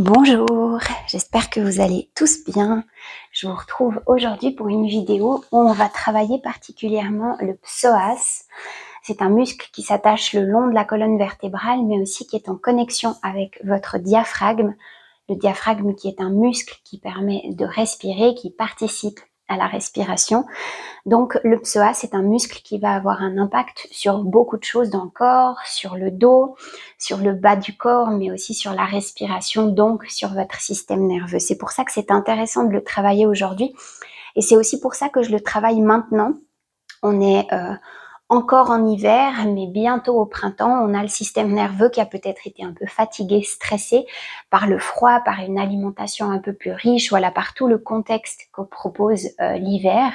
Bonjour, j'espère que vous allez tous bien. Je vous retrouve aujourd'hui pour une vidéo où on va travailler particulièrement le psoas. C'est un muscle qui s'attache le long de la colonne vertébrale, mais aussi qui est en connexion avec votre diaphragme. Le diaphragme qui est un muscle qui permet de respirer, qui participe à la respiration. Donc le psoas c'est un muscle qui va avoir un impact sur beaucoup de choses dans le corps, sur le dos, sur le bas du corps, mais aussi sur la respiration, donc sur votre système nerveux. C'est pour ça que c'est intéressant de le travailler aujourd'hui et c'est aussi pour ça que je le travaille maintenant. On est encore en hiver, mais bientôt au printemps, on a le système nerveux qui a peut-être été un peu fatigué, stressé par le froid, par une alimentation un peu plus riche, voilà, par tout le contexte que propose l'hiver.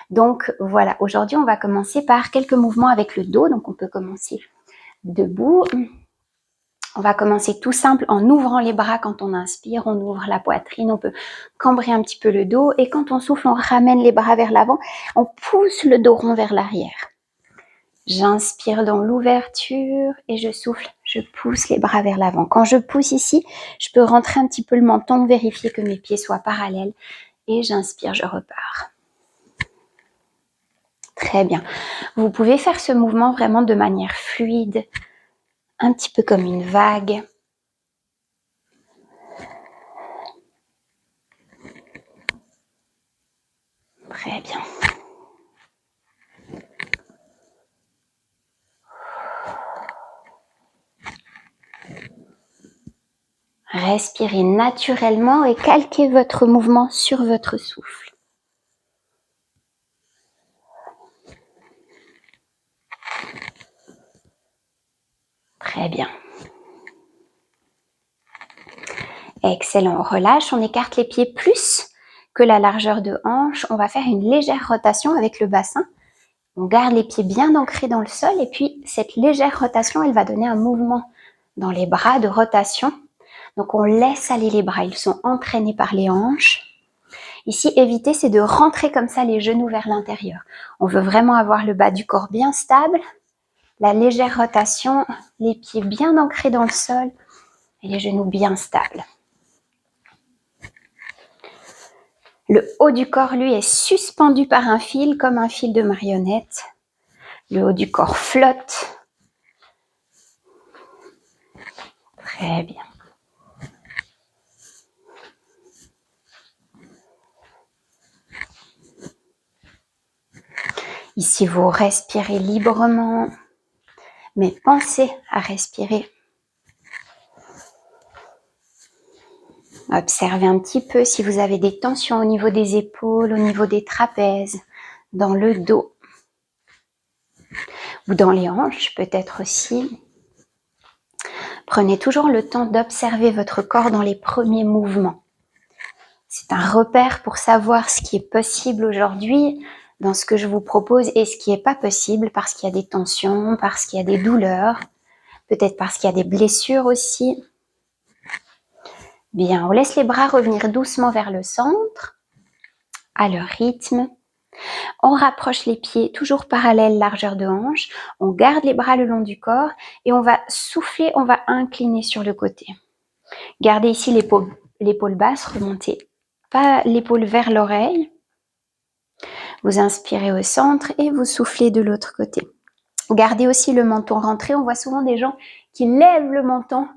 Donc voilà, aujourd'hui on va commencer par quelques mouvements avec le dos. Donc on peut commencer debout. On va commencer tout simple en ouvrant les bras quand on inspire, on ouvre la poitrine, on peut cambrer un petit peu le dos et quand on souffle, on ramène les bras vers l'avant, on pousse le dos rond vers l'arrière. J'inspire dans l'ouverture et je souffle, je pousse les bras vers l'avant. Quand je pousse ici, je peux rentrer un petit peu le menton, vérifier que mes pieds soient parallèles et j'inspire, je repars. Très bien. Vous pouvez faire ce mouvement vraiment de manière fluide, un petit peu comme une vague. Très bien. Respirez naturellement et calquez votre mouvement sur votre souffle. Très bien. Excellent. On relâche, on écarte les pieds plus que la largeur de hanche. On va faire une légère rotation avec le bassin. On garde les pieds bien ancrés dans le sol et puis cette légère rotation, elle va donner un mouvement dans les bras de rotation. Donc on laisse aller les bras, ils sont entraînés par les hanches. Ici, éviter, c'est de rentrer comme ça les genoux vers l'intérieur. On veut vraiment avoir le bas du corps bien stable, la légère rotation, les pieds bien ancrés dans le sol et les genoux bien stables. Le haut du corps, lui, est suspendu par un fil, comme un fil de marionnette. Le haut du corps flotte. Très bien. Ici, vous respirez librement, mais pensez à respirer. Observez un petit peu si vous avez des tensions au niveau des épaules, au niveau des trapèzes, dans le dos ou dans les hanches peut-être aussi. Prenez toujours le temps d'observer votre corps dans les premiers mouvements. C'est un repère pour savoir ce qui est possible aujourd'hui dans ce que je vous propose et ce qui n'est pas possible parce qu'il y a des tensions, parce qu'il y a des douleurs, peut-être parce qu'il y a des blessures aussi. Bien, on laisse les bras revenir doucement vers le centre, à leur rythme. On rapproche les pieds, toujours parallèles, largeur de hanche. On garde les bras le long du corps et on va souffler, on va incliner sur le côté. Gardez ici l'épaule basse, remontez pas l'épaule vers l'oreille. Vous inspirez au centre et vous soufflez de l'autre côté. Gardez aussi le menton rentré. On voit souvent des gens qui lèvent le menton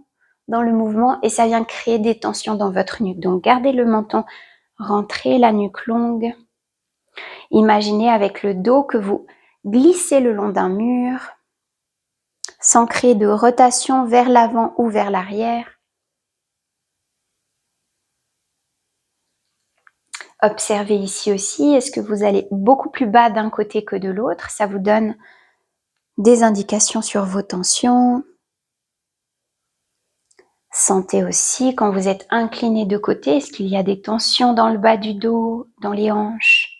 dans le mouvement et ça vient créer des tensions dans votre nuque. Donc gardez le menton rentré, la nuque longue. Imaginez avec le dos que vous glissez le long d'un mur sans créer de rotation vers l'avant ou vers l'arrière. Observez ici aussi, est-ce que vous allez beaucoup plus bas d'un côté que de l'autre? Ça vous donne des indications sur vos tensions. Sentez aussi quand vous êtes incliné de côté, est-ce qu'il y a des tensions dans le bas du dos, dans les hanches?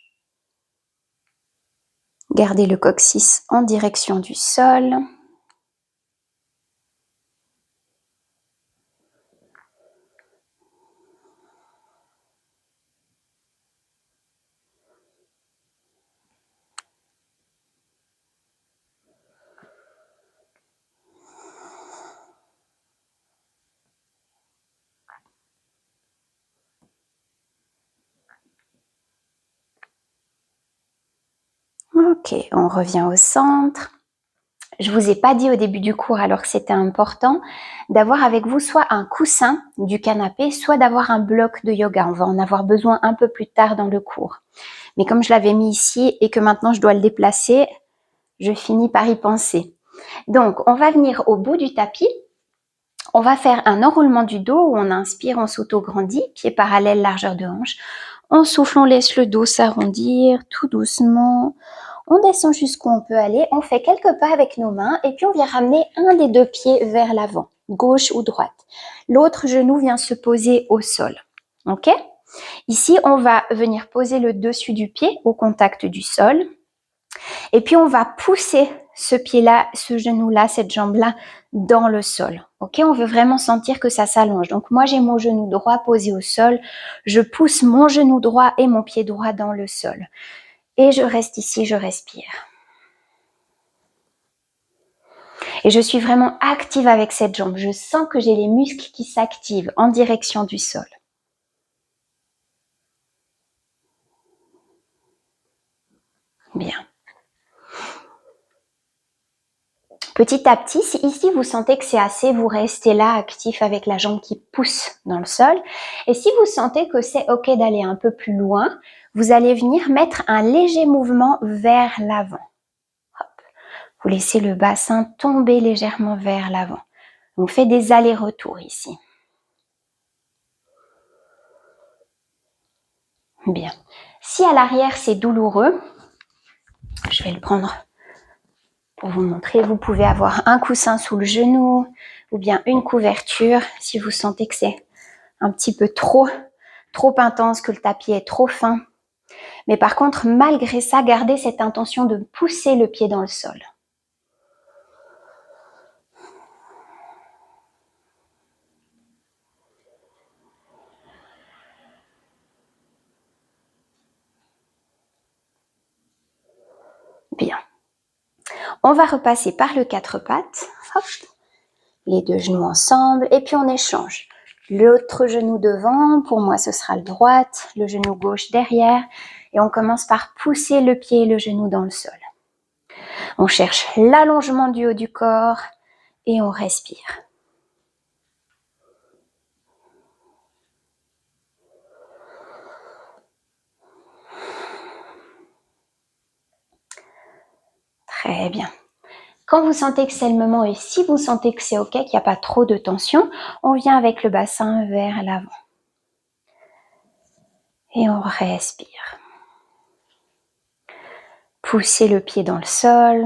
Gardez le coccyx en direction du sol. Ok, on revient au centre. Je vous ai pas dit au début du cours, alors que c'était important, d'avoir avec vous soit un coussin du canapé, soit d'avoir un bloc de yoga. On va en avoir besoin un peu plus tard dans le cours. Mais comme je l'avais mis ici et que maintenant je dois le déplacer, je finis par y penser. Donc, on va venir au bout du tapis. On va faire un enroulement du dos où on inspire, on s'auto-grandit, pied parallèle, largeur de hanche. On souffle, on laisse le dos s'arrondir tout doucement. On descend jusqu'où on peut aller. On fait quelques pas avec nos mains et puis on vient ramener un des deux pieds vers l'avant, gauche ou droite. L'autre genou vient se poser au sol. Ok ? Ici, on va venir poser le dessus du pied au contact du sol. Et puis, on va pousser ce pied-là, ce genou-là, cette jambe-là dans le sol. Ok, on veut vraiment sentir que ça s'allonge. Donc, moi, j'ai mon genou droit posé au sol. Je pousse mon genou droit et mon pied droit dans le sol. Et je reste ici, je respire. Et je suis vraiment active avec cette jambe. Je sens que j'ai les muscles qui s'activent en direction du sol. Bien. Petit à petit, si ici vous sentez que c'est assez, vous restez là actif avec la jambe qui pousse dans le sol. Et si vous sentez que c'est ok d'aller un peu plus loin, vous allez venir mettre un léger mouvement vers l'avant. Vous laissez le bassin tomber légèrement vers l'avant. On fait des allers-retours ici. Bien. Si à l'arrière c'est douloureux, je vais le prendre pour vous montrer. Vous pouvez avoir un coussin sous le genou ou bien une couverture si vous sentez que c'est un petit peu trop intense, que le tapis est trop fin. Mais par contre, malgré ça, gardez cette intention de pousser le pied dans le sol. Bien. On va repasser par le quatre pattes. Hop. Les deux genoux ensemble et puis on échange. L'autre genou devant, pour moi ce sera le droite, le genou gauche derrière et on commence par pousser le pied et le genou dans le sol. On cherche l'allongement du haut du corps et on respire. Très bien. Quand vous sentez que c'est le moment et si vous sentez que c'est ok, qu'il n'y a pas trop de tension, on vient avec le bassin vers l'avant. Et on respire. Poussez le pied dans le sol,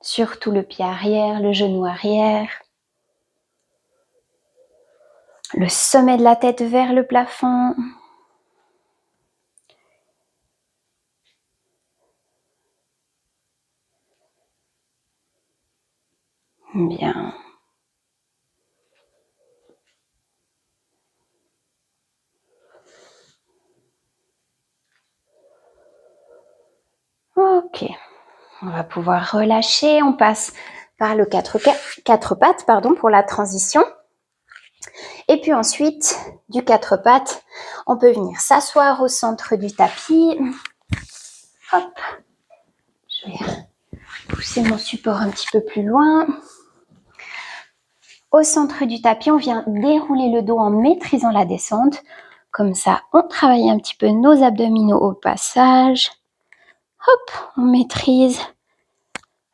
surtout le pied arrière, le genou arrière. Le sommet de la tête vers le plafond. Bien. Ok. On va pouvoir relâcher. On passe par le quatre pattes pour la transition. Et puis ensuite, du quatre pattes, on peut venir s'asseoir au centre du tapis. Hop. Je vais pousser mon support un petit peu plus loin. Au centre du tapis, on vient dérouler le dos en maîtrisant la descente. Comme ça, on travaille un petit peu nos abdominaux au passage. Hop, on maîtrise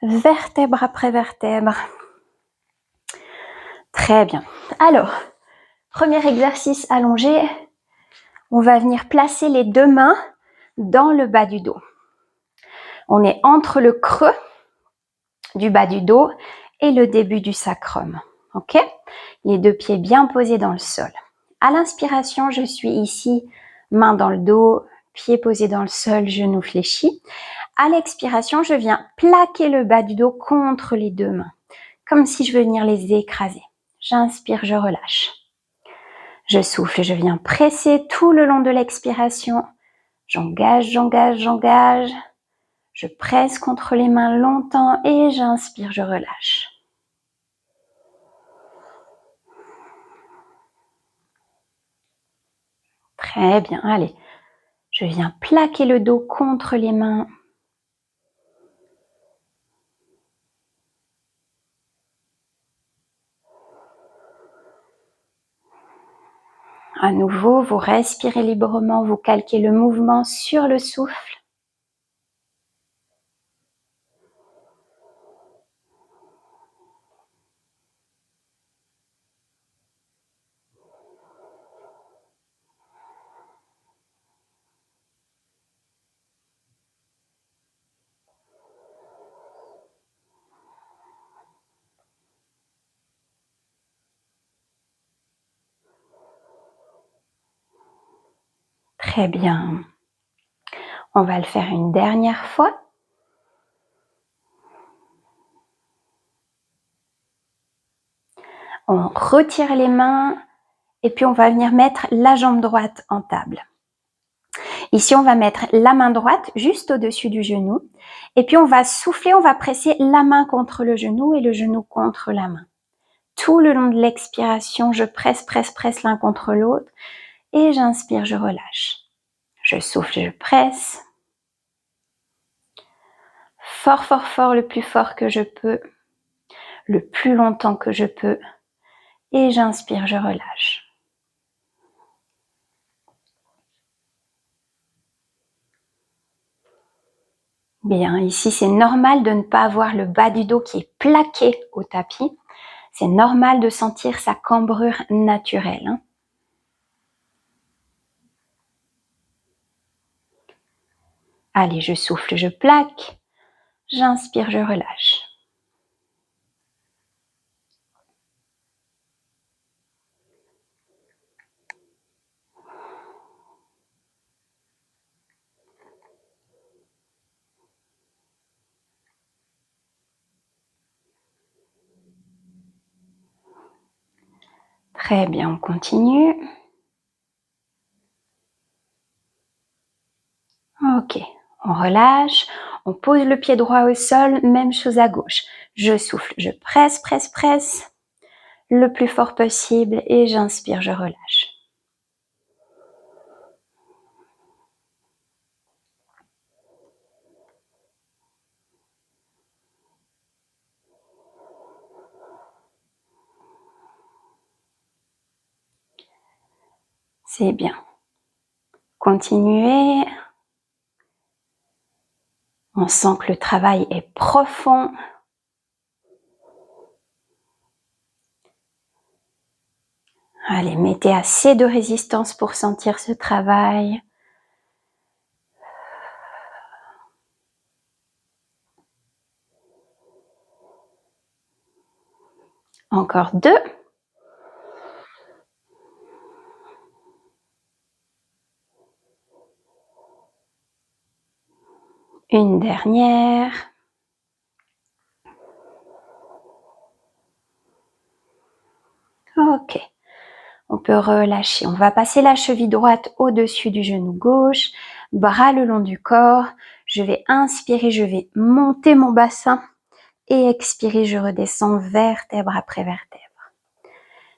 vertèbre après vertèbre. Très bien. Alors, premier exercice allongé. On va venir placer les deux mains dans le bas du dos. On est entre le creux du bas du dos et le début du sacrum. Ok ? Les deux pieds bien posés dans le sol. À l'inspiration, je suis ici, main dans le dos, pied posé dans le sol, genou fléchi. À l'expiration, je viens plaquer le bas du dos contre les deux mains, comme si je veux venir les écraser. J'inspire, je relâche. Je souffle, je viens presser tout le long de l'expiration. J'engage, j'engage, j'engage. Je presse contre les mains longtemps et j'inspire, je relâche. Très bien, allez. Je viens plaquer le dos contre les mains. À nouveau, vous respirez librement, vous calquez le mouvement sur le souffle. Très bien. On va le faire une dernière fois. On retire les mains et puis on va venir mettre la jambe droite en table. Ici, on va mettre la main droite juste au-dessus du genou et puis on va souffler, on va presser la main contre le genou et le genou contre la main. Tout le long de l'expiration, je presse, presse, presse l'un contre l'autre et j'inspire, je relâche. Je souffle, je presse. Fort, fort, fort, le plus fort que je peux, le plus longtemps que je peux et j'inspire, je relâche. Bien, ici c'est normal de ne pas avoir le bas du dos qui est plaqué au tapis. C'est normal de sentir sa cambrure naturelle. Allez, je souffle, je plaque. J'inspire, je relâche. Très bien, on continue. Ok, on relâche. On pose le pied droit au sol, même chose à gauche. Je souffle, je presse, presse, presse. Le plus fort possible et j'inspire, je relâche. C'est bien. Continuez. On sent que le travail est profond. Allez, mettez assez de résistance pour sentir ce travail. Encore 2. Une dernière. Ok. On peut relâcher. On va passer la cheville droite au-dessus du genou gauche, bras le long du corps. Je vais inspirer, je vais monter mon bassin et expirer, je redescends vertèbre après vertèbre.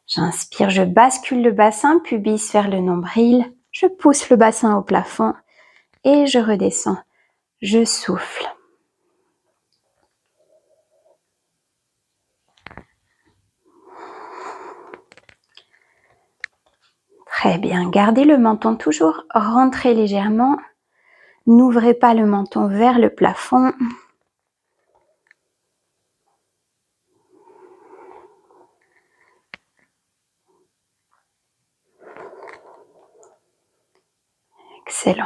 J'inspire, je bascule le bassin, pubis vers le nombril. Je pousse le bassin au plafond et je redescends. Je souffle. Très bien, gardez le menton toujours rentré légèrement. N'ouvrez pas le menton vers le plafond. Excellent.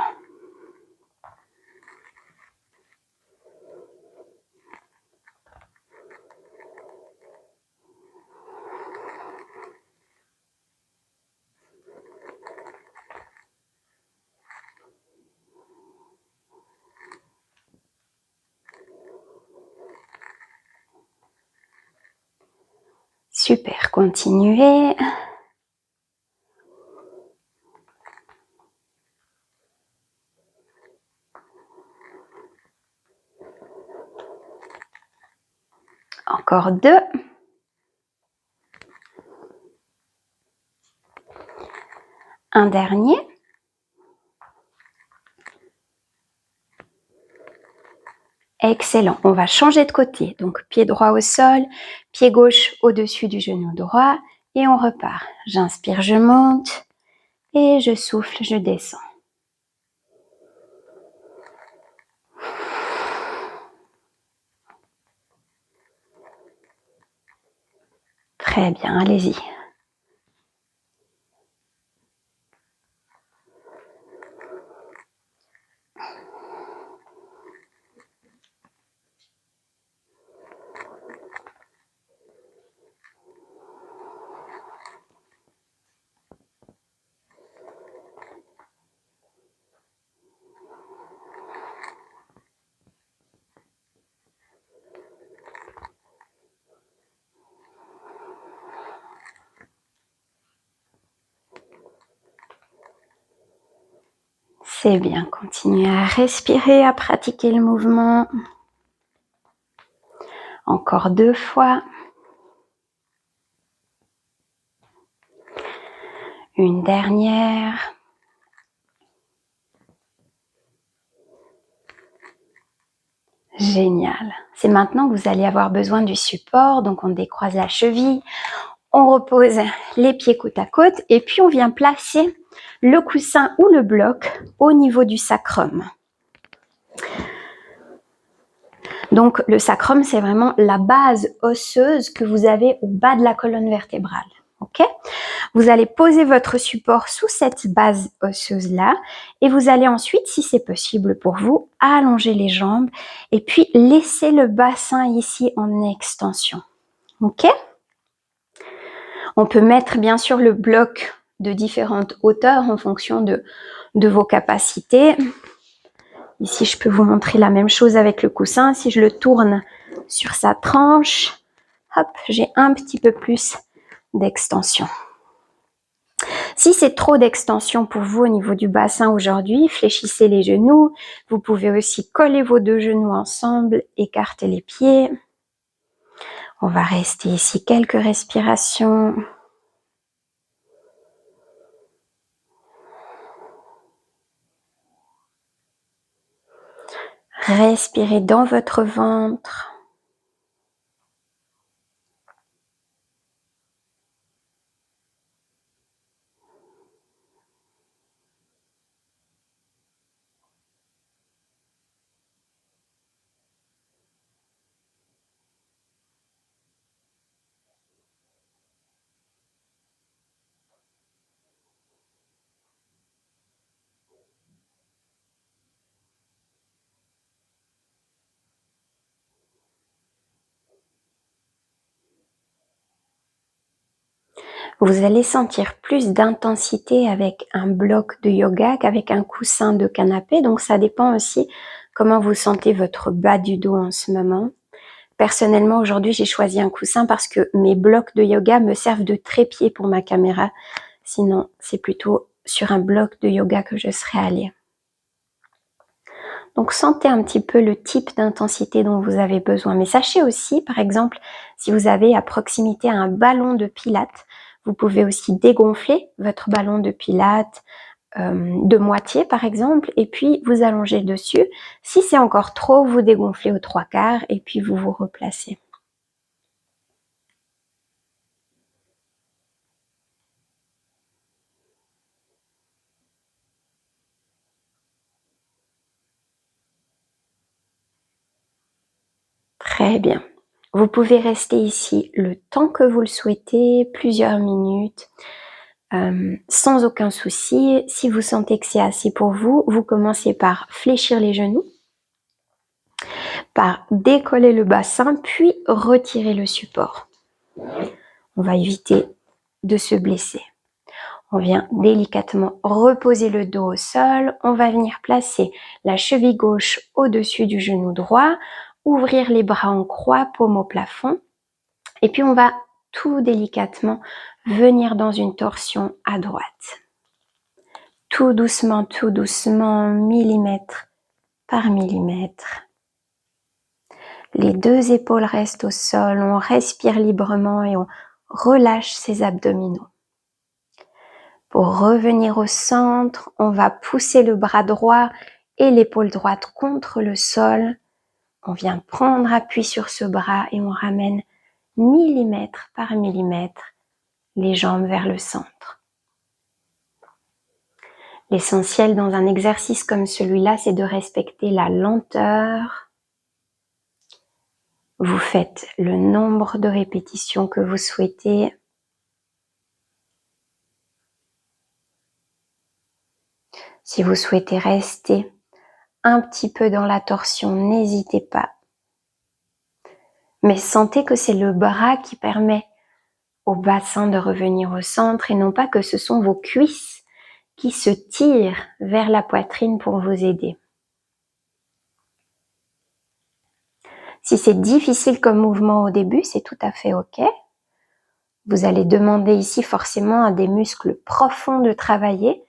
Super, continuez. Encore 2. Un dernier. Excellent. On va changer de côté. Donc, pied droit au sol, pied gauche au-dessus du genou droit et on repart. J'inspire, je monte Et je souffle, je descends. Très bien, allez-y. C'est bien, continuez à respirer, à pratiquer le mouvement. Encore 2 fois. Une dernière. Génial. C'est maintenant que vous allez avoir besoin du support. Donc, on décroise la cheville. On repose les pieds côte à côte. Et puis, on vient placer le coussin ou le bloc au niveau du sacrum. Donc, le sacrum, c'est vraiment la base osseuse que vous avez au bas de la colonne vertébrale. Ok ? Vous allez poser votre support sous cette base osseuse-là et vous allez ensuite, si c'est possible pour vous, allonger les jambes et puis laisser le bassin ici en extension. Ok ? On peut mettre bien sûr le bloc de différentes hauteurs en fonction de vos capacités. Ici, je peux vous montrer la même chose avec le coussin. Si je le tourne sur sa tranche, hop, j'ai un petit peu plus d'extension. Si c'est trop d'extension pour vous au niveau du bassin aujourd'hui, fléchissez les genoux. Vous pouvez aussi coller vos 2 genoux ensemble, écarter les pieds. On va rester ici quelques respirations. Respirez dans votre ventre. Vous allez sentir plus d'intensité avec un bloc de yoga qu'avec un coussin de canapé. Donc, ça dépend aussi comment vous sentez votre bas du dos en ce moment. Personnellement, aujourd'hui, j'ai choisi un coussin parce que mes blocs de yoga me servent de trépied pour ma caméra. Sinon, c'est plutôt sur un bloc de yoga que je serais allée. Donc, sentez un petit peu le type d'intensité dont vous avez besoin. Mais sachez aussi, par exemple, si vous avez à proximité un ballon de pilates, vous pouvez aussi dégonfler votre ballon de pilates de moitié, par exemple, et puis vous allongez dessus. Si c'est encore trop, vous dégonflez aux 3/4 et puis vous vous replacez. Très bien. Vous pouvez rester ici le temps que vous le souhaitez, plusieurs minutes, sans aucun souci. Si vous sentez que c'est assez pour vous, vous commencez par fléchir les genoux, par décoller le bassin, puis retirer le support. On va éviter de se blesser. On vient délicatement reposer le dos au sol. On va venir placer la cheville gauche au-dessus du genou droit, ouvrir les bras en croix, paume au plafond. Et puis on va tout délicatement venir dans une torsion à droite. Tout doucement, millimètre par millimètre. Les 2 épaules restent au sol, on respire librement et on relâche ses abdominaux. Pour revenir au centre, on va pousser le bras droit et l'épaule droite contre le sol. On vient prendre appui sur ce bras et on ramène millimètre par millimètre les jambes vers le centre. L'essentiel dans un exercice comme celui-là, c'est de respecter la lenteur. Vous faites le nombre de répétitions que vous souhaitez. Si vous souhaitez rester un petit peu dans la torsion, n'hésitez pas. Mais sentez que c'est le bras qui permet au bassin de revenir au centre et non pas que ce sont vos cuisses qui se tirent vers la poitrine pour vous aider. Si c'est difficile comme mouvement au début, c'est tout à fait OK. Vous allez demander ici forcément à des muscles profonds de travailler.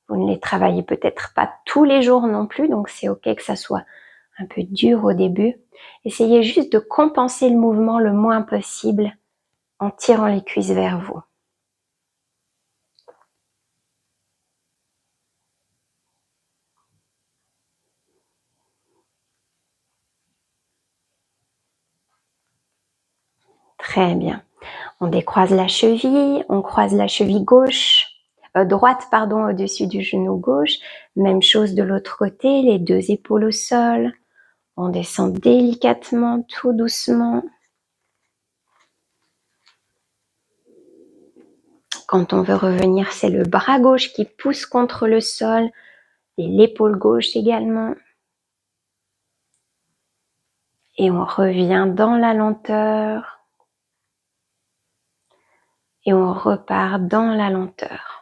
Vous ne les travaillez peut-être pas tous les jours non plus, donc c'est OK que ça soit un peu dur au début. Essayez juste de compenser le mouvement le moins possible en tirant les cuisses vers vous. Très bien. On décroise la cheville, on croise la cheville droite au-dessus du genou gauche. Même chose de l'autre côté, les deux épaules au sol. On descend délicatement, tout doucement. Quand on veut revenir, c'est le bras gauche qui pousse contre le sol et l'épaule gauche également. Et on revient dans la lenteur. Et on repart dans la lenteur.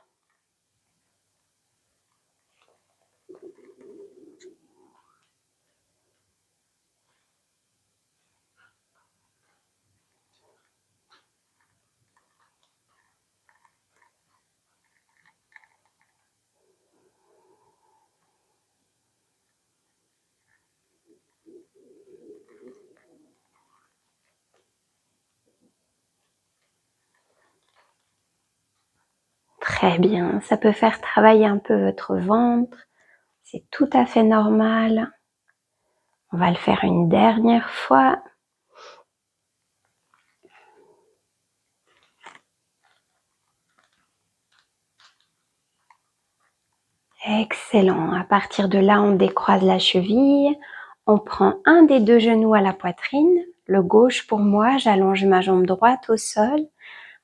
Très bien, ça peut faire travailler un peu votre ventre, c'est tout à fait normal. On va le faire une dernière fois. Excellent, à partir de là, on décroise la cheville, on prend un des deux genoux à la poitrine, le gauche pour moi, j'allonge ma jambe droite au sol.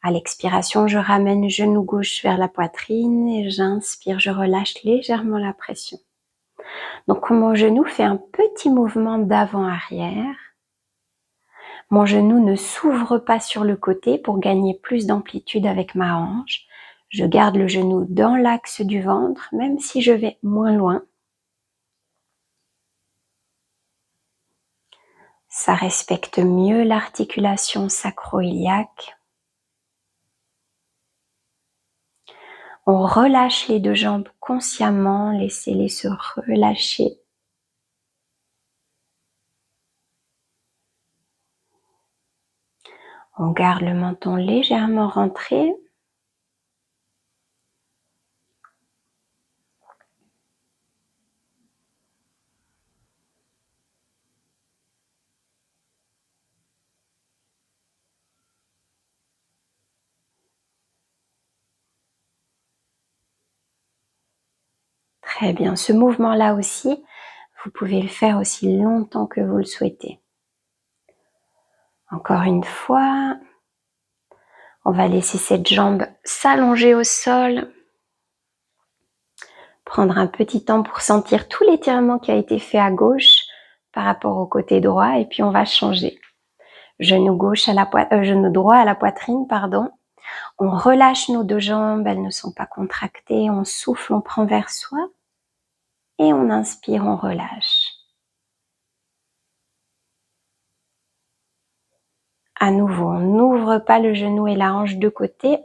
À l'expiration, je ramène genou gauche vers la poitrine et j'inspire, je relâche légèrement la pression. Donc mon genou fait un petit mouvement d'avant-arrière. Mon genou ne s'ouvre pas sur le côté pour gagner plus d'amplitude avec ma hanche. Je garde le genou dans l'axe du ventre, même si je vais moins loin. Ça respecte mieux l'articulation sacro-iliaque. On relâche les deux jambes consciemment, laissez-les se relâcher. On garde le menton légèrement rentré. Très bien, ce mouvement-là aussi, vous pouvez le faire aussi longtemps que vous le souhaitez. Encore une fois, on va laisser cette jambe s'allonger au sol. Prendre un petit temps pour sentir tout l'étirement qui a été fait à gauche par rapport au côté droit et puis on va changer. Genou droit à la poitrine, pardon. On relâche nos deux jambes, elles ne sont pas contractées. On souffle, on prend vers soi et on inspire, on relâche. À nouveau, on n'ouvre pas le genou et la hanche de côté.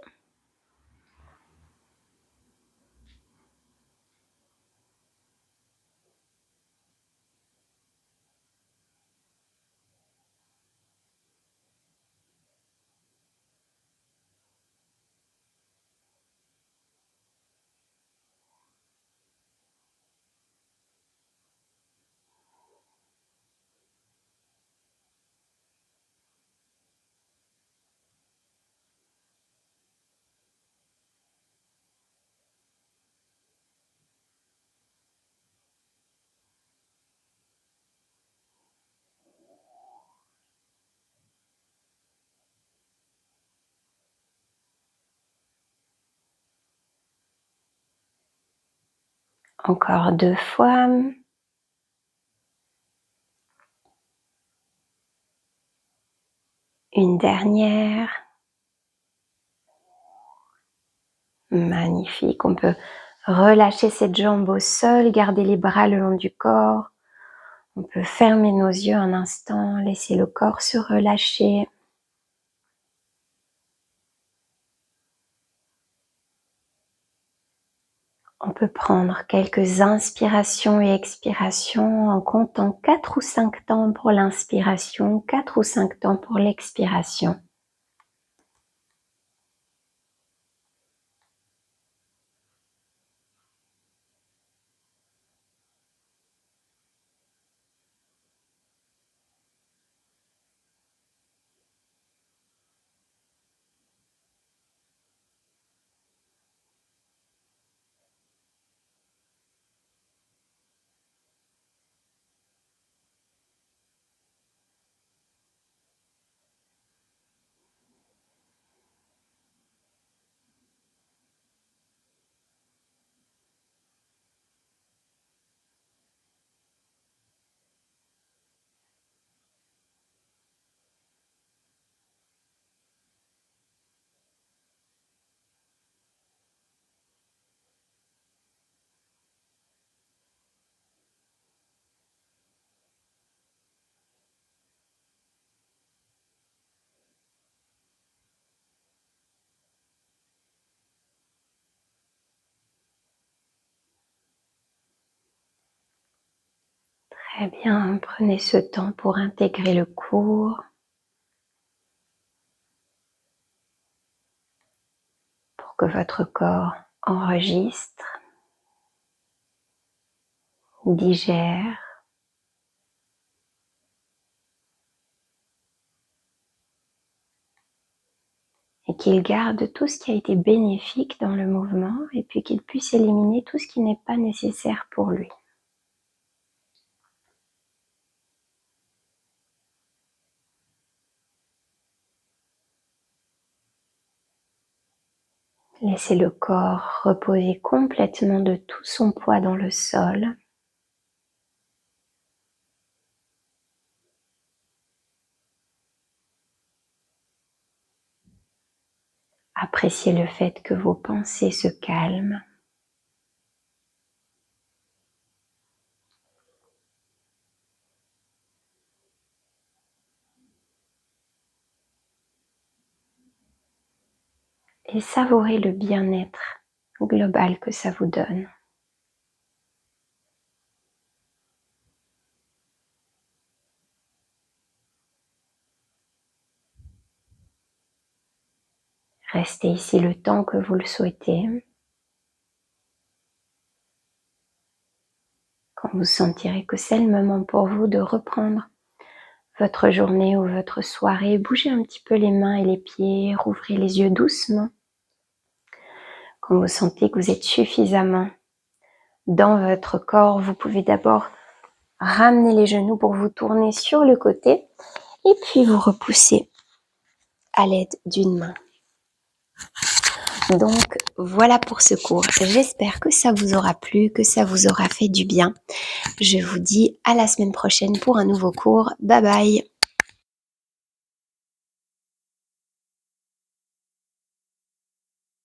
Encore 2 fois. Une dernière. Magnifique. On peut relâcher cette jambe au sol, garder les bras le long du corps. On peut fermer nos yeux un instant, laisser le corps se relâcher. On peut prendre quelques inspirations et expirations en comptant 4 ou 5 temps pour l'inspiration, 4 ou 5 temps pour l'expiration. Très bien, prenez ce temps pour intégrer le cours, pour que votre corps enregistre, digère, et qu'il garde tout ce qui a été bénéfique dans le mouvement et puis qu'il puisse éliminer tout ce qui n'est pas nécessaire pour lui. Laissez le corps reposer complètement de tout son poids dans le sol. Appréciez le fait que vos pensées se calment. Et savourez le bien-être global que ça vous donne. Restez ici le temps que vous le souhaitez. Quand vous sentirez que c'est le moment pour vous de reprendre votre journée ou votre soirée, bougez un petit peu les mains et les pieds, rouvrez les yeux doucement. Quand vous sentez que vous êtes suffisamment dans votre corps, vous pouvez d'abord ramener les genoux pour vous tourner sur le côté et puis vous repousser à l'aide d'une main. Donc voilà pour ce cours. J'espère que ça vous aura plu, que ça vous aura fait du bien. Je vous dis à la semaine prochaine pour un nouveau cours. Bye bye!